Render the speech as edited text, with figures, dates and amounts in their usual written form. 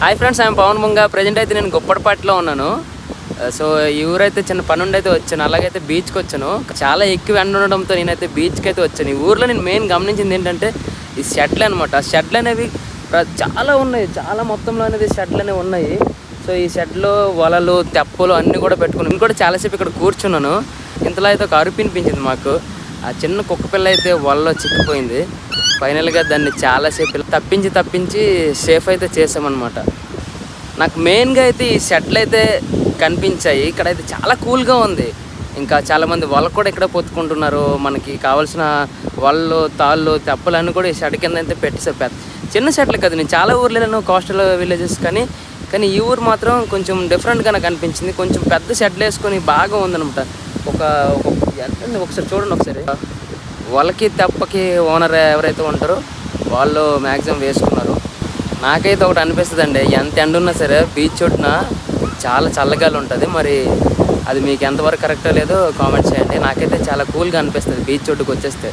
Hi friends, I'm Pawan Bonga. Present అయితే నేను గొప్పటిపాటిలో ఉన్నాను. సో ఈ ఊరైతే చిన్న పని ఉండి అయితే వచ్చాను. అలాగైతే బీచ్కి వచ్చాను. చాలా ఎక్కువ ఎండ ఉండడంతో నేనైతే బీచ్కి అయితే వచ్చాను. ఈ ఊర్లో నేను మెయిన్ గమనించింది ఏంటంటే ఈ షెడ్లు అనమాట. ఆ షెడ్లు అనేవి చాలా ఉన్నాయి, చాలా మొత్తంలో అనేది షెడ్లు అనేవి ఉన్నాయి. సో ఈ షెడ్లో వలలు, తెప్పలు అన్నీ కూడా పెట్టుకున్నాను. నేను కూడా చాలాసేపు ఇక్కడ కూర్చున్నాను. ఇంతలో అయితే ఒక అరుపు వినిపించింది మాకు. ఆ చిన్న కుక్క పిల్ల అయితే వలలో చిక్కిపోయింది. ఫైనల్గా దాన్ని చాలాసేపు తప్పించి సేఫ్ అయితే చేసామన్నమాట. నాకు మెయిన్గా అయితే ఈ షెడ్లు అయితే కనిపించాయి. ఇక్కడైతే చాలా కూల్గా ఉంది. ఇంకా చాలామంది వల కూడా ఇక్కడ పొత్తుకుంటున్నారు. మనకి కావాల్సిన వలలు, తాళ్ళు, తెప్పలు అన్నీ కూడా ఈ షెడ్ కింద అయితే పెట్టేసారు. చిన్న షెడ్లు కదా, నేను చాలా ఊర్లలో కోస్టల్ విలేజెస్ కానీ ఈ ఊరు మాత్రం కొంచెం డిఫరెంట్గా నాకు అనిపించింది. కొంచెం పెద్ద షెడ్లు వేసుకొని బాగా ఉందనమాట. ఒకసారి చూడండి. ఒకసారి వాళ్ళకి తెప్పకి ఓనర్ ఎవరైతే ఉంటారో వాళ్ళు మ్యాక్సిమం వేసుకున్నారు. నాకైతే ఒకటి అనిపిస్తుంది అండి, ఎంత ఎండ ఉన్నా సరే బీచ్ ఒడ్డున చాలా చల్లగాలి ఉంటుంది. మరి అది మీకు ఎంతవరకు కరెక్టో లేదో కామెంట్ చేయండి. నాకైతే చాలా కూల్గా అనిపిస్తుంది బీచ్ ఒడ్డుకు వచ్చేస్తే.